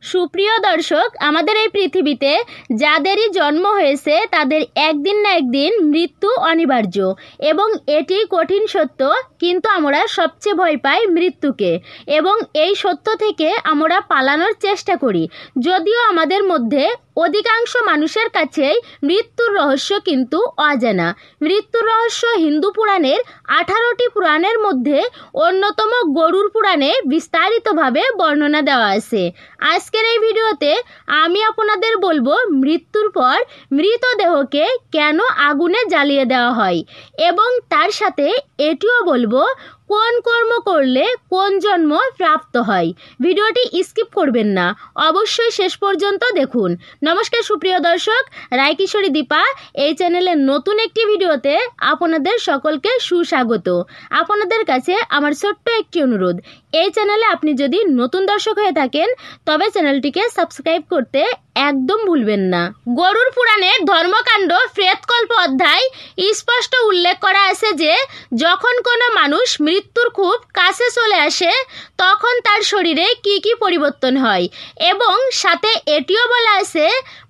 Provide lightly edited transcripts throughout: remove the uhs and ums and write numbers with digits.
সুপ্রিয় দর্শক, আমাদের এই পৃথিবীতে যাদেরই জন্ম হয়েছে তাদের একদিন না একদিন মৃত্যু অনিবার্য এবং এটি কঠিন সত্য। কিন্তু আমরা সবচেয়ে ভয় পাই মৃত্যুকে এবং এই সত্য থেকে আমরা পালানোর চেষ্টা করি। যদিও আমাদের মধ্যে অধিকাংশ মানুষের কাছেই মৃত্যুর রহস্য কিন্তু অজানা। মৃত্যুর রহস্য হিন্দু পুরাণের 18টি পুরাণের মধ্যে অন্যতম গরুড় পুরাণে বিস্তারিতভাবে বর্ণনা দেওয়া আছে। আজকের এই ভিডিওতে আমি আপনাদের বলবো মৃত্যুর পর মৃতদেহকে কেন আগুনে জ্বালিয়ে দেওয়া হয় এবং তার সাথে এটিও বলবো কোন কর্ম করলে কোন জন্ম প্রাপ্ত হয়। ভিডিওটি স্কিপ করবেন না, অবশ্যই শেষ পর্যন্ত দেখুন। নমস্কার সুপ্রিয় দর্শক, রায়কিশোরী দীপা এই চ্যানেলের নতুন একটি ভিডিওতে আপনাদের সকলকে সুস্বাগত। আপনাদের কাছে আমার ছোট্ট একটি অনুরোধ, এই চ্যানেলে আপনি যদি নতুন দর্শক হয়ে থাকেন তবে চ্যানেলটিকে সাবস্ক্রাইব করতে একদম ভুলবেন না। গরুড় পুরাণে ধর্মকাণ্ড প্রেতকল্প অধ্যায় স্পষ্ট উল্লেখ করা আছে যে যখন কোনো মানুষ মৃত্যুর খুব কাছে চলে আসে তখন তার শরীরে কি কি পরিবর্তন হয় এবং সাথে এটিও বলা আছে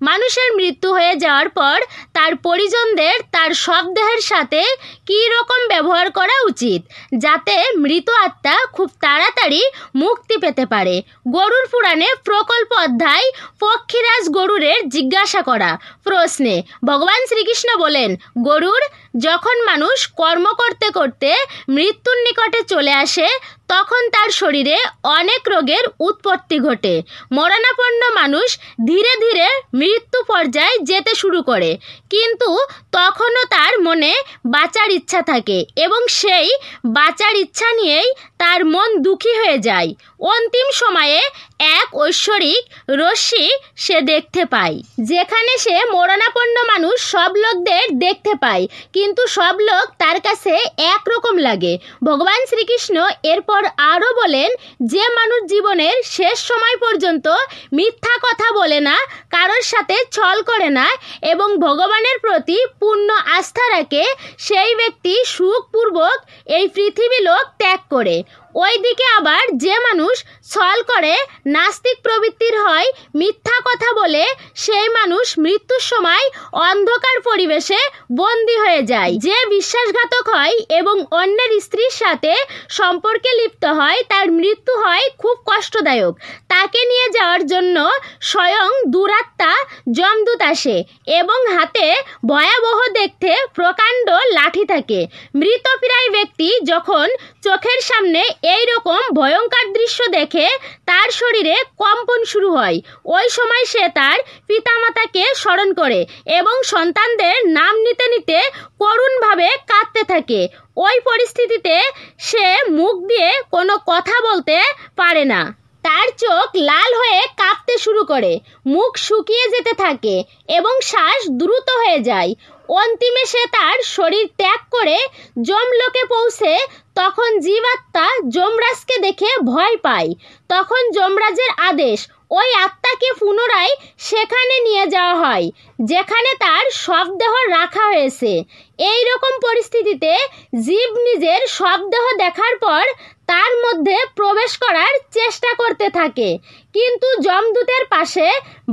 মানুষের মৃত্যু হয়ে যাওয়ার পর তার পরিজনদের তার সব দেহের সাথে কী রকম ব্যবহার করা উচিত যাতে মৃত আত্মা খুব তাড়াতাড়ি মুক্তি পেতে পারে। গরুড় পুরাণে প্রকল্প অধ্যায় পক্ষীরাজ গরুড়ের জিজ্ঞাসা করা প্রশ্নে ভগবান শ্রীকৃষ্ণ বলেন, গরুড়, যখন মানুষ কর্ম করতে করতে মৃত্যুর নিকটে চলে আসে তখন তার শরীরে অনেক রোগের উৎপত্তি ঘটে। মরণাপন্ন মানুষ ধীরে ধীরে মৃত্যু পর্যায়ে যেতে শুরু করে, কিন্তু তখনও তার মনে বাঁচার ইচ্ছা থাকে এবং সেই বাঁচার ইচ্ছা নিয়েই তার মন দুঃখী হয়ে যায়। অন্তিম সময়ে এক ঐশ্বরিক রশ্মি সে দেখতে পায়, যেখানে সে মরণাপন্ন মানুষ সব লোকদের দেখতে পায়, কিন্তু সব লোক তার কাছে একরকম লাগে। ভগবান শ্রীকৃষ্ণ এরপর আরও বলেন, যে মানুষ জীবনের শেষ সময় পর্যন্ত মিথ্যা কথা বলে না, কারোর সাথে ছল করে না এবং ভগবানের প্রতি পূর্ণ আস্থা রাখে, সেই ব্যক্তি সুখপূর্বক এই পৃথিবী লোক ত্যাগ করে। ওইদিকে আবার যে মানুষ ছল করে, নাস্তিক প্রবৃত্তির হয়, মিথ্যা কথা বলে, সেই মানুষ মৃত্যুর সময় অন্ধকার পরিবেশে বন্দী হয়ে যায়। যে বিশ্বাসঘাতক হয় এবং অন্যের স্ত্রীর সাথে সম্পর্কে লিপ্ত হয় তার মৃত্যু হয় খুব কষ্টদায়ক। তাকে নিয়ে যাওয়ার জন্য স্বয়ং দুরাত্মা যমদূত আসে এবং হাতে ভয়াবহ দেখতে প্রকাণ্ড লাঠি থাকে। মৃতপ্রায় ব্যক্তি যখন চোখের সামনে এই রকম ভয়ঙ্কর দৃশ্য দেখে তার শরীরে কম্পন শুরু হয়। ওই সময় সে তার পিতামাতাকে স্মরণ করে এবং সন্তানদের নাম নিতে নিতে করুণভাবে কাঁদতে থাকে। ওই পরিস্থিতিতে সে মুখ দিয়ে কোনো কথা বলতে পারে না, তার চোখ লাল হয়ে কাঁপতে শুরু করে, মুখ শুকিয়ে যেতে থাকে এবং শ্বাস দ্রুত হয়ে যায়। অন্তিমে সে তার শরীর ত্যাগ করে যমলোকে পৌঁছে তখন জীবাত্মা যমরাজকে দেখে ভয় পায়। তখন যমরাজের আদেশ ওই আত্মাকে পুনরায় সেখানে নিয়ে যাওয়া হয় যেখানে তার শবদেহ রাখা হয়েছে। এই রকম পরিস্থিতিতে জীব নিজের শবদেহ দেখার পর তার মধ্যে প্রবেশ করার চেষ্টা করতে থাকে, কিন্তু যমদূতের পাশে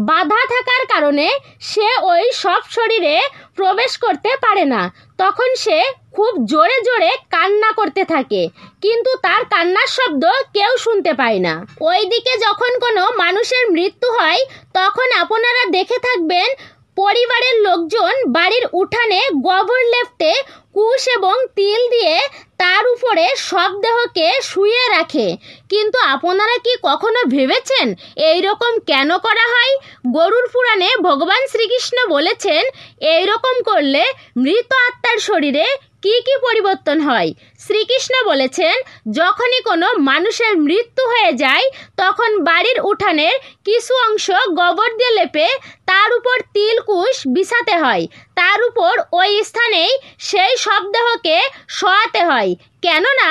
বাধা থাকার কারণে সে ওই সব শরীরে প্রবেশ করতে পারে না। তখন সে খুব জোরে জোরে কান্না করতে থাকে, কিন্তু তার কান্নার শব্দ কেউ শুনতে পায় না। ওইদিকে যখন কোনো মানুষের মৃত্যু হয় তখন আপনারা দেখে থাকবেন পরিবারের লোকজন বাড়ির উঠানে গোবর লেপটে কুশ এবং তিল দিয়ে তার উপরে শবদেহকে শুইয়ে রাখে। কিন্তু আপনারা কি কখনো ভেবেছেন এই রকম কেন করা হয়? গরুড় পুরাণে ভগবান শ্রীকৃষ্ণ বলেছেন এই রকম করলে মৃত আত্মার শরীরে কি কি পরিবর্তন হয়। শ্রীকৃষ্ণ বলেছেন, যখনই কোনো মানুষের মৃত্যু হয়ে যায় তখন বাড়ির উঠানের কিছু অংশ গোবর দিয়ে লেপে তার উপর তিলকুশ বিছাতে হয়, তার উপর ওই স্থানেই সেই শবদেহকে শোয়াতে হয়, কেননা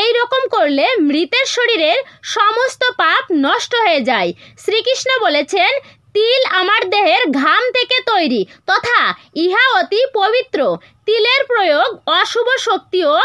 এই রকম করলে মৃতের শরীরের সমস্ত পাপ নষ্ট হয়ে যায়। শ্রীকৃষ্ণ বলেছেন, তিল আমার দেহের ঘাম থেকে তৈরি তথা ইহা অতি পবিত্র। তিলের প্রয়োগ অশুভ শক্তি ও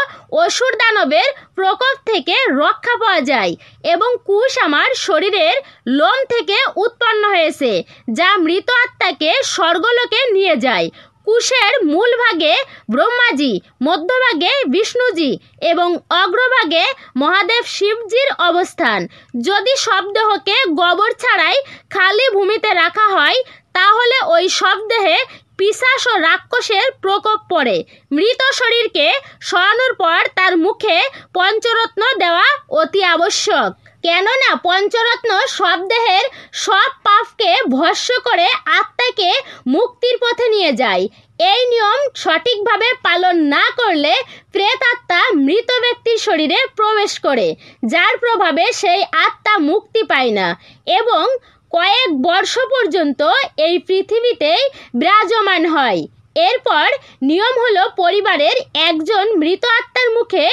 অসুর দানবের প্রকোপ থেকে রক্ষা পাওয়া যায়। এবং কুশ আমার শরীরের লোম থেকে উৎপন্ন হয়েছে, যা মৃত আত্মাকে স্বর্গলোকে নিয়ে যায়। কুশের মূল ভাগে ব্রহ্মাজি, মধ্যভাগে বিষ্ণুজি এবং অগ্রভাগে মহাদেব শিবজির অবস্থান। যদি শবদেহকে গোবর ছাড়াই খালি ভূমিতে রাখা হয় তাহলে ওই শবদেহে পিশাচ ও রাক্ষসের প্রকোপ পড়ে। মৃত শরীরকে সরানোর পর তার মুখে পঞ্চরত্ন দেওয়া অতি আবশ্যক, কেননা পঞ্চরত্ন শবদেহের সব পাপকে ভস্ম করে আত্মাকে মুক্তির পথে নিয়ে যায়। এই নিয়ম সঠিকভাবে পালন না করলে প্রেত আত্মা মৃত ব্যক্তির শরীরে প্রবেশ করে, যার প্রভাবে সেই আত্মা মুক্তি পায় না এবং কয়েক বর্ষ পর্যন্ত এই পৃথিবীতেই বিরাজমান হয়। এরপর নিয়ম হলো পরিবারের একজন মৃত আত্মার মুখে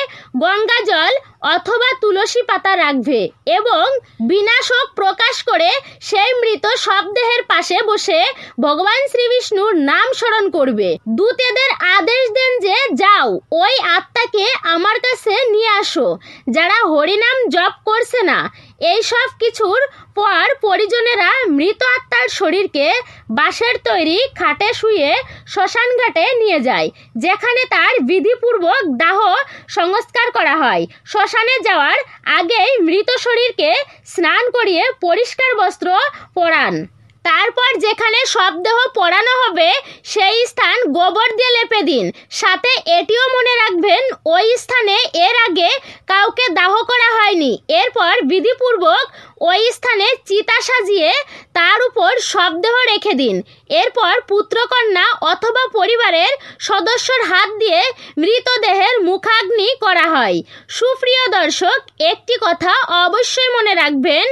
গঙ্গা জল অথবা তুলসী পাতা রাখবে এবং বিনা শোক প্রকাশ করে সেই মৃত শবদেহের পাশে বসে ভগবান শ্রীবিষ্ণুর নাম স্মরণ করবে। দূতেদের আদেশ দেন যে যাও ওই আত্মাকে আমার কাছে নিয়ে আসো। যারা হরিনাম জপ করছে না, এই সব কিছুর পর পরিজনেরা মৃত আত্মার শরীরকে বাঁশের তৈরি খাটে শুয়ে শ্মশান ঘাটে নিয়ে যায়, যেখানে তার বিধিপূর্বক দাহ সংস্কার করা হয়। শ্মশানে যাওয়ার আগেই মৃত শরীরকে স্নান করিয়ে পরিষ্কার বস্ত্র পরান। তারপর যেখানে শবদেহ পোড়ানো হবে সেই স্থান গোবর দিয়ে লেপে দিন। সাথে এটিও মনে রাখবেন ওই স্থানে এর আগে কাউকে দাহ করা হয়নি। এরপর বিধিপূর্বক ওই স্থানে চিতা সাজিয়ে তার উপর শবদেহ রেখে দিন। এরপর পুত্রকন্যা অথবা পরিবারের সদস্যর হাত দিয়ে মৃতদেহের মুখাগ্নি করা হয়। সুপ্রিয় দর্শক, একটি কথা অবশ্যই মনে রাখবেন,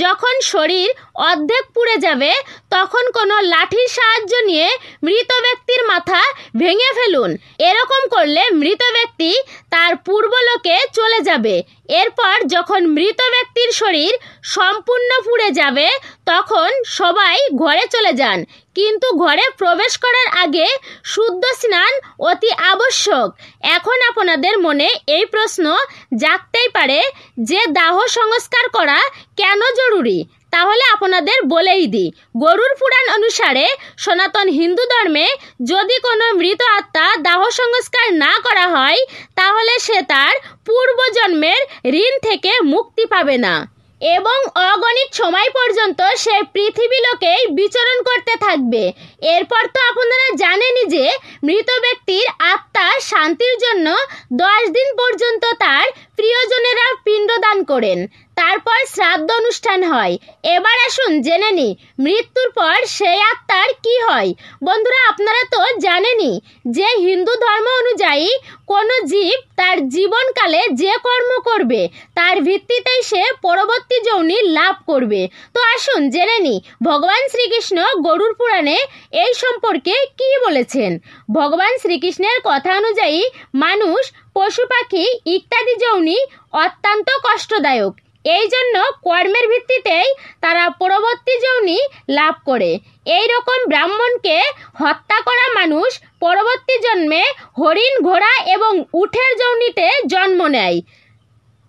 যখন শরীর অর্ধেক পুড়ে যাবে তখন কোনো লাঠির সাহায্য নিয়ে মৃত ব্যক্তির মাথা ভেঙে ফেলুন। এরকম করলে মৃত ব্যক্তি তার পূর্বলোকে চলে যাবে। এরপর যখন মৃত ব্যক্তির শরীর সম্পূর্ণ পুড়ে যাবে তখন সবাই ঘরে চলে যান, কিন্তু ঘরে প্রবেশ করার আগে শুদ্ধ স্নান অতি আবশ্যক। এখন আপনাদের মনে এই প্রশ্ন জাগতেই পারে যে দাহ সংস্কার করা কেন জরুরি? তাহলে আপনাদের বলেই দিই। গরুড় পুরাণ অনুসারে সনাতন হিন্দু ধর্মে যদি কোনো মৃত আত্মা দাহ সংস্কার না করা হয় তাহলে সে তার পূর্বজন্মের ঋণ থেকে মুক্তি পাবে না এবং অগণিত সময় পর্যন্ত সে পৃথিবী লোকেই বিচরণ করতে থাকবে। এরপর তো আপনারা জানেনই যে মৃত ব্যক্তির আত্মা শান্তির জন্য 10 দিন পর্যন্ত তার প্রিয়জনেরা পিণ্ডদান করেন, তারপর শ্রাদ্ধ অনুষ্ঠান হয়। এবার আসুন জেনে নিই মৃত্যুর পর সেই আত্মার কি হয়। বন্ধুরা, আপনারা তো জানেনই যে হিন্দু ধর্ম অনুযায়ী কোনো জীব তার জীবনকালে যে কর্ম করবে তার ভিত্তিতেই সে পরবর্তী যোনি লাভ করবে। তো আসুন জেনে নিই ভগবান শ্রীকৃষ্ণ গরুড় পুরাণে এই সম্পর্কে কি বলেছেন। ভগবান শ্রীকৃষ্ণের কথা অনুযায়ী মানুষ, পশু পাখি ইত্যাদি যোনি অত্যন্ত কষ্টদায়ক। এই জন্য কর্মের ভিত্তিতেই তারা পরবর্তী যোনি লাভ করে। এই রকম ব্রাহ্মণকে হত্যা করা মানুষ পরবর্তী জন্মে হরিণ, ঘোড়া এবং উটের যোনিতে জন্ম নেয়।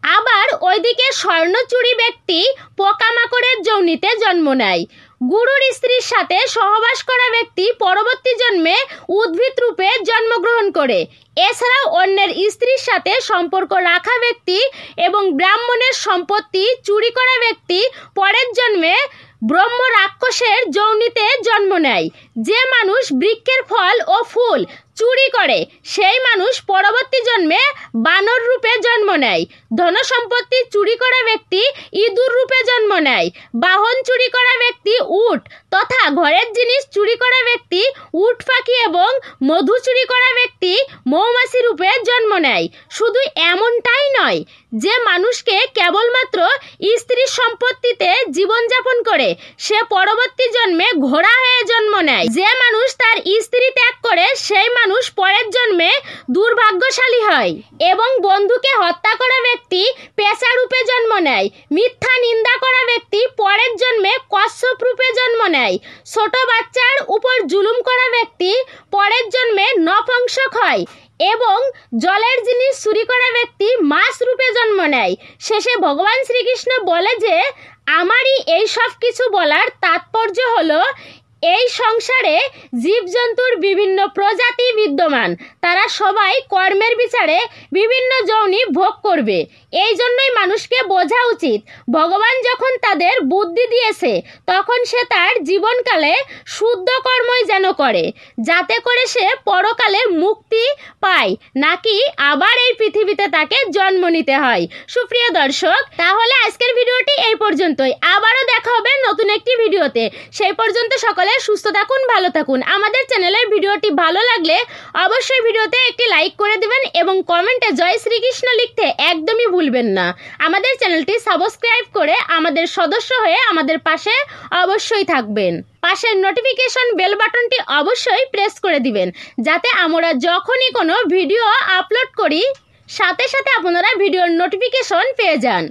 আবার ওইদিকে স্বর্ণচুরি ব্যক্তি পোকামাকড়ের যোনিতে জন্ম নেয়। গুরুর স্ত্রীর সাথে সহবাস করা ব্যক্তি পরবর্তী জন্মে উদ্ভিদ রূপে জন্মগ্রহণ করে। এছাড়াও অন্যের স্ত্রীর সাথে সম্পর্ক রাখা ব্যক্তি এবং ব্রাহ্মণের সম্পত্তি চুরি করা ব্যক্তি পরের জন্মে ব্রহ্ম রাক্ষসের যোনিতে জন্ম নেয়। যে মানুষ বৃক্ষের ফল ও ফুল চুরি করে সেই মানুষ পরবর্তী জন্মে বানর রূপে জন্ম নেয়। ধন সম্পত্তি চুরি করা ব্যক্তি ইঁদুর রূপে জন্ম নেয়। বাহন চুরি করা ব্যক্তি উট তথা ঘরের জিনিস চুরি করা ব্যক্তি উট পাখি এবং মধু চুরি করা ব্যক্তি মৌমাছি রূপে জন্ম নেয়। শুধু এমনটাই নয়, যে মানুষকে কেবলমাত্র স্ত্রীর সম্পত্তিতে জীবনযাপন করে সে পরবর্তী পরবর্তী জন্মে ঘোড়া হয়ে জন্ম নেয়। যে মানুষ তার স্ত্রী ত্যাগ করে সেই মানুষ পরের জন্মে দুর্ভাগ্যশালী হয়। এবং বন্ধুকে হত্যা করা ব্যক্তি পেশা রূপে জন্ম নেয়। মিথ্যা নিন্দা করা ব্যক্তি পরের জন্মে কশ্যপ রূপে জন্ম নেয়। ছোট বাচ্চার উপর জুলুম করা ব্যক্তি পরের জন্মে নপুংসক হয়। এবং জলের জিনিস চুরি করা ব্যক্তি মাছ রূপে জন্ম নেয়। শেষে ভগবান শ্রীকৃষ্ণ বলে যে আমারই এই সব কিছু বলার তাৎপর্য হলো এই সংসারে জীবজন্তুর বিভিন্ন প্রজাতি বিদ্যমান, তারা সবাই কর্মের বিচারে বিভিন্ন যোনি ভোগ করবে। এই জন্যই মানুষকে বোঝা উচিত ভগবান যখন তাদের বুদ্ধি দিয়েছে তখন সে তার জীবনকালে শুদ্ধ কর্মই যেন করে, যাতে করে সে পরকালে মুক্তি পায়, নাকি আবার এই পৃথিবীতে তাকে জন্ম নিতে হয়। সুপ্রিয় দর্শক, তাহলে আজকের ভিডিওটি এই পর্যন্তই। আবারও দেখা হবে নতুন একটি ভিডিওতে। সেই পর্যন্ত সকলে সুস্থ থাকুন, ভালো থাকুন। আমাদের চ্যানেলের ভিডিওটি ভালো লাগলে অবশ্যই ভিডিওতে একটি লাইক করে দিবেন এবং কমেন্টে জয় শ্রীকৃষ্ণ লিখতে একদমই ভুলবেন না। আমাদের চ্যানেলটি সাবস্ক্রাইব করে আমাদের সদস্য হয়ে আমাদের পাশে অবশ্যই থাকবেন। পাশের নোটিফিকেশন বেল বাটনটি অবশ্যই প্রেস করে দিবেন, যাতে আমরা যখনই কোনো ভিডিও আপলোড করি সাথে সাথে আপনারা ভিডিওর নোটিফিকেশন পেয়ে যান।